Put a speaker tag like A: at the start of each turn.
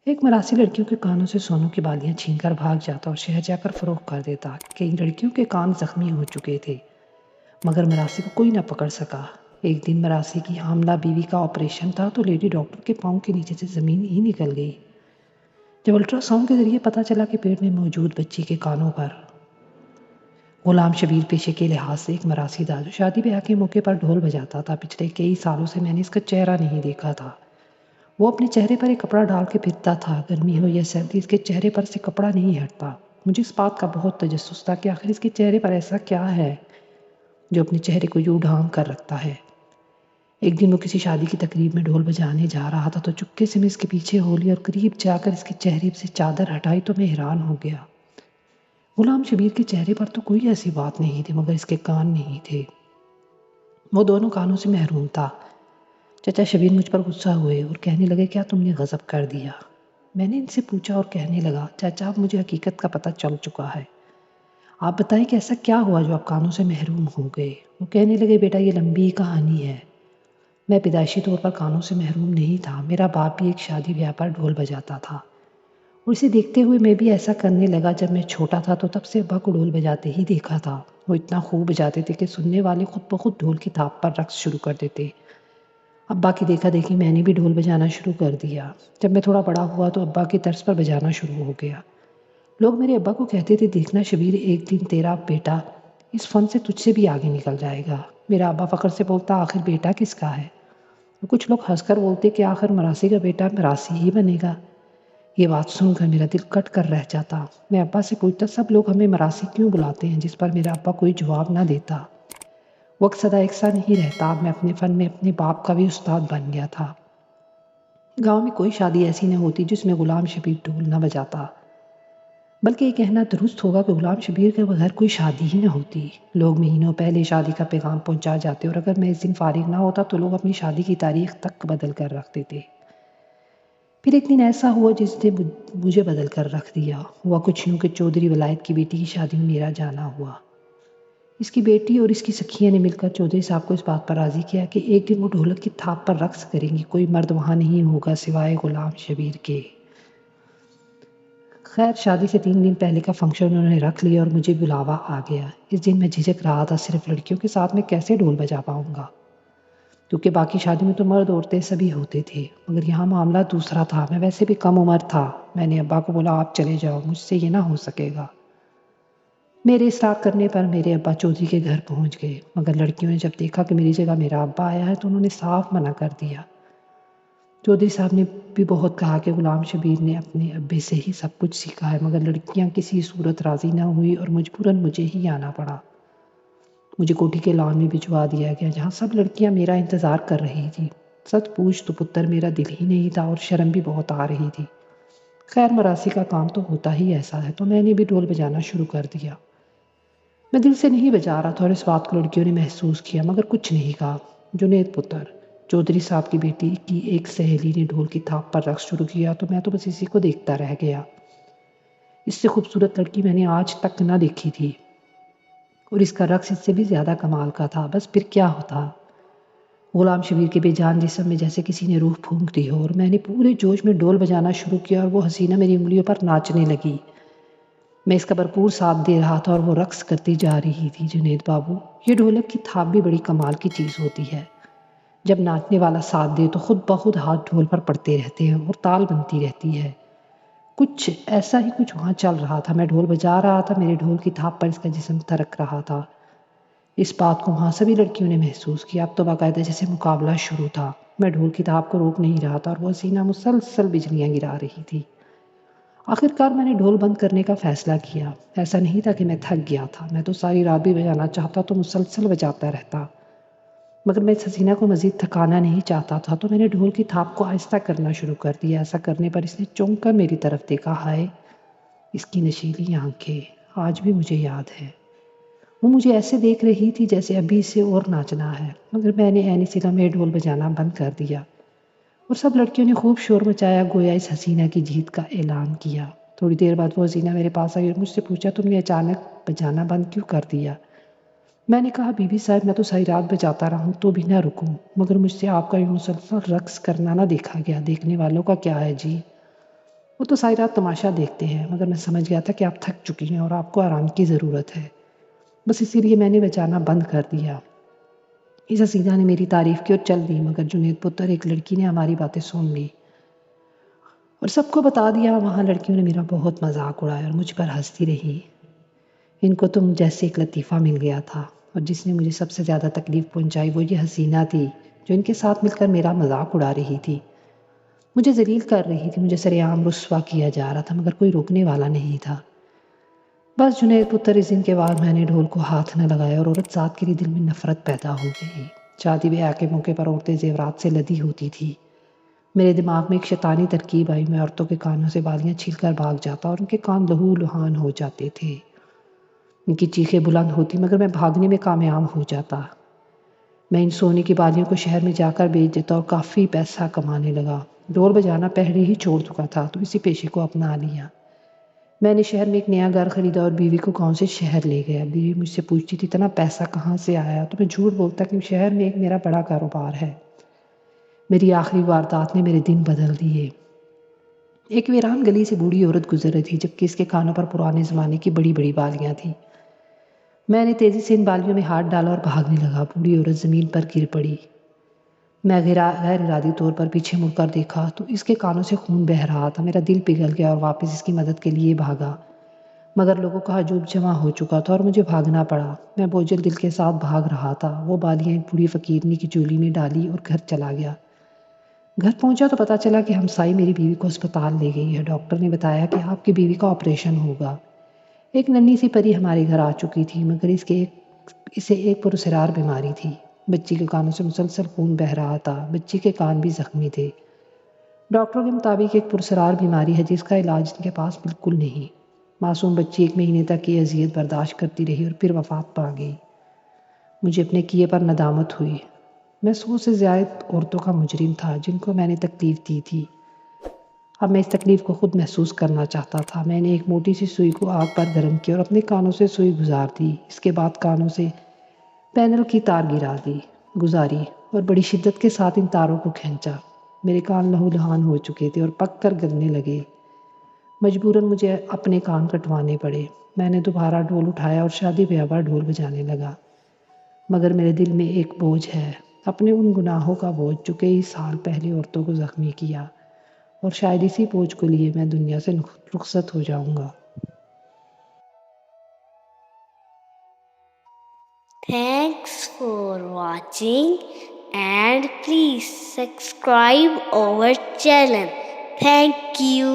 A: ایک مراسی لڑکیوں کے کانوں سے سونوں کی بالیاں چھین کر بھاگ جاتا اور شہر جا کر فروخت کر دیتا۔ کئی لڑکیوں کے کان زخمی ہو چکے تھے مگر مراسی کو کوئی نہ پکڑ سکا۔ ایک دن مراسی کی حاملہ بیوی کا آپریشن تھا تو لیڈی ڈاکٹر کے پاؤں کے نیچے سے زمین ہی نکل گئی جب الٹرا ساؤنڈ کے ذریعے پتہ چلا کہ پیٹ میں موجود بچی کے کانوں پر غلام شبیر پیشے کے لحاظ سے ایک مراسی تھا جو شادی بیاہ کے موقع پر ڈھول بجاتا تھا۔ پچھلے کئی سالوں سے میں نے اس کا چہرہ نہیں دیکھا تھا۔ وہ اپنے چہرے پر ایک کپڑا ڈال کے پھرتا تھا، گرمی ہو یا سردی اس کے چہرے پر سے کپڑا نہیں ہٹتا۔ مجھے اس بات کا بہت تجسس تھا کہ آخر اس کے چہرے پر ایسا کیا ہے جو اپنے چہرے کو یوں ڈھانپ کر رکھتا ہے۔ ایک دن وہ کسی شادی کی تقریب میں ڈھول بجانے جا رہا تھا تو چپکے سے میں اس کے پیچھے ہو لی اور قریب جا کر اس کے چہرے سے چادر ہٹائی تو میں حیران ہو گیا۔ غلام شبیر کے چہرے پر تو کوئی ایسی بات نہیں تھی مگر اس کے کان نہیں تھے۔ وہ دونوں کانوں سے محروم تھا۔ چچا شبیر مجھ پر غصہ ہوئے اور کہنے لگے کیا تم نے غضب کر دیا؟ میں نے ان سے پوچھا اور کہنے لگا چاچا اب مجھے حقیقت کا پتہ چل چکا ہے۔ آپ بتائیں کہ ایسا کیا ہوا جو آپ کانوں سے محروم ہو گئے؟ وہ کہنے لگے بیٹا یہ لمبی کہانی ہے۔ میں پیدائشی طور پر کانوں سے محروم نہیں تھا۔ میرا باپ بھی ایک شادی بیاہ پر ڈھول بجاتا تھا اور اسے دیکھتے ہوئے میں بھی ایسا کرنے لگا۔ جب میں چھوٹا تھا تو تب سے ابا کو ڈھول بجاتے ہی دیکھا تھا۔ وہ اتنا خوب بجاتے تھے کہ سننے والے خود بخود ڈھول کی تھاپ پر رقص شروع کر دیتے۔ ابا کی دیکھا دیکھی میں نے بھی ڈھول بجانا شروع کر دیا۔ جب میں تھوڑا بڑا ہوا تو ابا کی طرز پر بجانا شروع ہو گیا۔ لوگ میرے ابا کو کہتے تھے دیکھنا شبیر ایک دن تیرا بیٹا اس فن سے تجھ سے بھی آگے نکل جائے گا۔ میرا ابا فخر سے بولتا آخر بیٹا کس کا ہے؟ کچھ لوگ ہنس کر بولتے کہ آخر مراسی کا بیٹا مراسی ہی بنے گا۔ یہ بات سن کر میرا دل کٹ کر رہ جاتا۔ میں ابا سے پوچھتا سب لوگ ہمیں مراسی کیوں بلاتے ہیں؟ جس پر میرا ابا کوئی جواب نہ دیتا۔ وقت سدا یکساں نہیں رہتا۔ اب میں اپنے فن میں اپنے باپ کا بھی استاد بن گیا تھا۔ گاؤں میں کوئی شادی ایسی نہ ہوتی جس میں غلام شبیر ڈھول نہ بجاتا، بلکہ یہ کہنا درست ہوگا کہ غلام شبیر کے بغیر کوئی شادی ہی نہ ہوتی۔ لوگ مہینوں پہلے شادی کا پیغام پہنچا جاتے اور اگر میں اس دن فارغ نہ ہوتا تو لوگ اپنی شادی کی تاریخ تک بدل کر رکھ دیتے۔ پھر ایک دن ایسا ہوا جس نے مجھے بدل کر رکھ دیا۔ ہوا کچھ یوں کہ چودھری ولایت کی بیٹی کی شادی میں میرا جانا ہوا۔ اس کی بیٹی اور اس کی سکھیاں نے مل کر چودھری صاحب کو اس بات پر راضی کیا کہ ایک دن وہ ڈھولک کی تھاپ پر رقص کریں گی۔ کوئی مرد وہاں نہیں ہوگا سوائے غلام شبیر کے۔ خیر شادی سے 3 دن پہلے کا فنکشن انہوں نے رکھ لیا اور مجھے بلاوا آ گیا۔ اس دن میں جھجک رہا تھا صرف لڑکیوں کے ساتھ میں کیسے ڈھول بجا پاؤں گا، کیونکہ باقی شادی میں تو مرد عورتیں سبھی ہوتے تھے مگر یہاں معاملہ دوسرا تھا۔ میں ویسے بھی کم عمر تھا۔ میں نے ابا کو بولا آپ چلے جاؤ، مجھ سے یہ نہ ہو سکے گا۔ میرے اصرار کرنے پر میرے ابا چودھری کے گھر پہنچ گئے مگر لڑکیوں نے جب دیکھا کہ میری جگہ میرا ابا آیا ہے تو انہوں نے صاف منع کر دیا۔ چودھری صاحب نے بھی بہت کہا کہ غلام شبیر نے اپنے ابے سے ہی سب کچھ سیکھا ہے مگر لڑکیاں کسی صورت راضی نہ ہوئی اور مجبوراً مجھے ہی آنا پڑا۔ مجھے کوٹھی کے لان میں بھجوا دیا گیا جہاں سب لڑکیاں میرا انتظار کر رہی تھی۔ سچ پوچھ تو پتر میرا دل ہی نہیں تھا اور شرم بھی بہت آ رہی تھی۔ خیر مراسی کا کام تو ہوتا ہی ایسا ہے تو میں نے بھی ڈھول بجانا شروع کر دیا۔ میں دل سے نہیں بجا رہا تھا اور اس بات کو لڑکیوں نے محسوس کیا مگر کچھ نہیں کہا۔ جنید پتر چودھری صاحب کی بیٹی کی ایک سہیلی نے ڈھول کی تھاپ پر رقص شروع کیا تو میں تو بس اسی کو دیکھتا رہ گیا۔ اس سے خوبصورت لڑکی میں نے آج تک نہ دیکھی تھی اور اس کا رقص اس سے بھی زیادہ کمال کا تھا۔ بس پھر کیا ہوتا؟ غلام شبیر کے بے جان جسم میں جیسے کسی نے روح پھونک دی ہو اور میں نے پورے جوش میں ڈھول بجانا شروع کیا اور وہ حسینہ میری انگلیوں پر ناچنے لگی۔ میں اس کا بھرپور ساتھ دے رہا تھا اور وہ رقص کرتی جا رہی تھی۔ جنید بابو یہ ڈھولک کی تھاپ بھی بڑی کمال کی چیز ہوتی ہے۔ جب ناچنے والا ساتھ دے تو خود بخود ہاتھ ڈھول پر پڑتے رہتے ہیں اور تال بنتی رہتی ہے۔ کچھ ایسا ہی کچھ وہاں چل رہا تھا۔ میں ڈھول بجا رہا تھا، میرے ڈھول کی تھاپ پر اس کا جسم تھرک رہا تھا۔ اس بات کو وہاں سبھی لڑکیوں نے محسوس کیا۔ اب تو باقاعدہ جیسے مقابلہ شروع تھا۔ میں ڈھول کی تھاپ کو روک نہیں رہا تھا اور وہ حسینہ مسلسل بجلیاں گرا رہی تھی۔ آخرکار میں نے ڈھول بند کرنے کا فیصلہ کیا۔ ایسا نہیں تھا کہ میں تھک گیا تھا، میں تو ساری رات بھی بجانا چاہتا تو مسلسل بجاتا رہتا مگر میں اس حسینہ کو مزید تھکانا نہیں چاہتا تھا تو میں نے ڈھول کی تھاپ کو آہستہ کرنا شروع کر دیا۔ ایسا کرنے پر اس نے چونک کر میری طرف دیکھا۔ ہائے اس کی نشیلی آنکھیں آج بھی مجھے یاد ہے۔ وہ مجھے ایسے دیکھ رہی تھی جیسے ابھی اسے اور ناچنا ہے مگر میں نے عین اسی لمحے ڈھول بجانا بند کر دیا اور سب لڑکیوں نے خوب شور مچایا گویا اس حسینہ کی جیت کا اعلان کیا۔ تھوڑی دیر بعد وہ حسینہ میرے پاس آئی اور مجھ سے پوچھا تم نے اچانک بجانا بند کیوں کر دیا؟ میں نے کہا بی بی صاحب میں تو ساری رات بجاتا رہا ہوں تو بھی نہ رکوں مگر مجھ سے آپ کا یہ مسلسل رقص کرنا نہ دیکھا گیا۔ دیکھنے والوں کا کیا ہے جی؟ وہ تو ساری رات تماشا دیکھتے ہیں، مگر میں سمجھ گیا تھا کہ آپ تھک چکی ہیں اور آپ کو آرام کی ضرورت ہے، بس اسی لیے میں نے بچانا بند کر دیا۔ اس حسینہ نے میری تعریف کی اور چل دی، مگر جنید پتر ایک لڑکی نے ہماری باتیں سن لی اور سب کو بتا دیا۔ وہاں لڑکیوں نے میرا بہت مذاق اڑایا اور مجھ پر ہنستی رہی۔ ان کو تم جیسے ایک لطیفہ مل گیا تھا، اور جس نے مجھے سب سے زیادہ تکلیف پہنچائی وہ یہ حسینہ تھی جو ان کے ساتھ مل کر میرا مذاق اڑا رہی تھی، مجھے ذلیل کر رہی تھی، مجھے سرعام رسوا کیا جا رہا تھا، مگر کوئی روکنے والا نہیں تھا۔ بس جنید پتر، اس دن کے بعد میں نے ڈھول کو ہاتھ نہ لگایا اور عورت ذات کے لیے دل میں نفرت پیدا ہو گئی۔ شادی بیاہ کے موقع پر عورتیں زیورات سے لدی ہوتی تھی۔ میرے دماغ میں ایک شیطانی ترکیب آئی، میں عورتوں کے کانوں سے بالیاں چھیل کر بھاگ جاتا اور ان کے کان لہو لہان ہو جاتے تھے۔ ان کی چیخیں بلند ہوتی مگر میں بھاگنے میں کامیاب ہو جاتا۔ میں ان سونے کی بالیوں کو شہر میں جا کر بیچ دیتا اور کافی پیسہ کمانے لگا۔ ڈھول بجانا پہلے ہی چھوڑ چکا تھا تو اسی پیشے کو اپنا لیا۔ میں نے شہر میں ایک نیا گھر خریدا اور بیوی کو گاؤں سے شہر لے گیا۔ بیوی مجھ سے پوچھتی تھی اتنا پیسہ کہاں سے آیا، تو میں جھوٹ بولتا کہ شہر میں ایک میرا بڑا کاروبار ہے۔ میری آخری واردات نے میرے دن بدل دیے۔ ایک ویران گلی سے بوڑھی عورت گزر رہی تھی جبکہ اس کے کانوں پر پرانے زمانے کی بڑی بڑی بالیاں تھیں۔ میں نے تیزی سے ان بالیوں میں ہاتھ ڈالا اور بھاگنے لگا۔ بوڑھی عورت زمین پر گر پڑی۔ میں غیر ارادی طور پر پیچھے مڑ کر دیکھا تو اس کے کانوں سے خون بہہ رہا تھا۔ میرا دل پگھل گیا اور واپس اس کی مدد کے لیے بھاگا، مگر لوگوں کا ہجوم جمع ہو چکا تھا اور مجھے بھاگنا پڑا۔ میں بوجھل دل کے ساتھ بھاگ رہا تھا۔ وہ بالیاں ایک بوڑھی فقیرنی کی چولی میں ڈالی اور گھر چلا گیا۔ گھر پہنچا تو پتا چلا کہ ہمسائی میری بیوی کو اسپتال لے گئی ہے۔ ڈاکٹر نے بتایا کہ آپ کی بیوی کا آپریشن ہوگا۔ ایک ننھی سی پری ہمارے گھر آ چکی تھی، مگر اسے ایک پراسرار بیماری تھی۔ بچی کے کانوں سے مسلسل خون بہہ رہا تھا، بچی کے کان بھی زخمی تھے۔ ڈاکٹروں کے مطابق ایک پراسرار بیماری ہے جس کا علاج ان کے پاس بالکل نہیں۔ معصوم بچی 1 مہینے تک یہ اذیت برداشت کرتی رہی اور پھر وفات پا گئی۔ مجھے اپنے کیے پر ندامت ہوئی۔ میں 100 سے زائد عورتوں کا مجرم تھا جن کو میں نے تکلیف دی تھی۔ اب میں اس تکلیف کو خود محسوس کرنا چاہتا تھا۔ میں نے ایک موٹی سی سوئی کو آگ پر گرم کیا اور اپنے کانوں سے سوئی گزار دی۔ اس کے بعد کانوں سے پینل کی تار گزاری اور بڑی شدت کے ساتھ ان تاروں کو کھینچا۔ میرے کان لہو لہان ہو چکے تھے اور پک کر گلنے لگے۔ مجبوراً مجھے اپنے کان کٹوانے پڑے۔ میں نے دوبارہ ڈھول اٹھایا اور شادی بیاہ پر ڈھول بجانے لگا، مگر میرے دل میں ایک بوجھ ہے، اپنے ان گناہوں کا بوجھ جو کئی سال پہلے عورتوں کو زخمی کیا، اور شاید اسی بوجھ کو لیے میں دنیا سے رخصت ہو جاؤں گا۔
B: Thanks for watching and please subscribe our channel. Thank you.